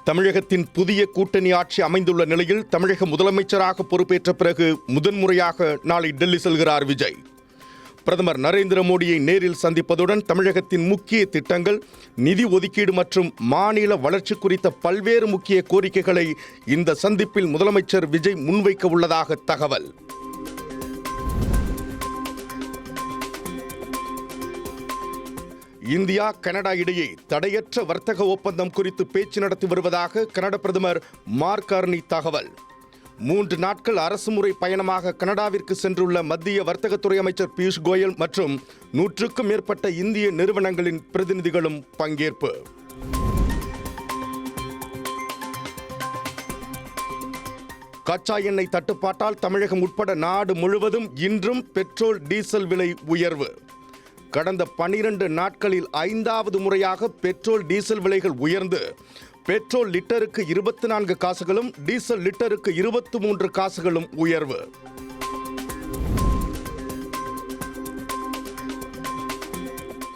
தமிழகத்தின் புதிய கூட்டணி ஆட்சி அமைந்துள்ள நிலையில் தமிழக முதலமைச்சராக பொறுப்பேற்ற பிறகு முதன்முறையாக நாளை டெல்லி செல்கிறார் விஜய். பிரதமர் நரேந்திர மோடியை நேரில் சந்திப்பதுடன் தமிழகத்தின் முக்கிய திட்டங்கள், நிதி ஒதுக்கீடு மற்றும் மாநில வளர்ச்சி குறித்த பல்வேறு முக்கிய கோரிக்கைகளை இந்த சந்திப்பில் முதலமைச்சர் விஜய் முன்வைக்க உள்ளதாக தகவல். இந்தியா கனடா இடையே தடையற்ற வர்த்தக ஒப்பந்தம் குறித்து பேச்சு நடத்தி வருவதாக கனடா பிரதமர் மார்க் கார்னி தகவல். 3 நாட்கள் அரசுமுறை பயணமாக கனடாவிற்கு சென்றுள்ள மத்திய வர்த்தகத்துறை அமைச்சர் பியூஷ் கோயல் மற்றும் 100க்கும் மேற்பட்ட இந்திய நிறுவனங்களின் பிரதிநிதிகளும் பங்கேற்பு. கச்சா எண்ணெய் தட்டுப்பாட்டால் தமிழகம் உட்பட நாடு முழுவதும் இன்றும் பெட்ரோல், டீசல் விலை உயர்வு. கடந்த 12 நாட்களில் 5வது முறையாக பெட்ரோல், டீசல் விலைகள் உயர்ந்து பெட்ரோல் லிட்டருக்கு 24 காசுகளும், டீசல் லிட்டருக்கு 23 காசுகளும் உயர்வு.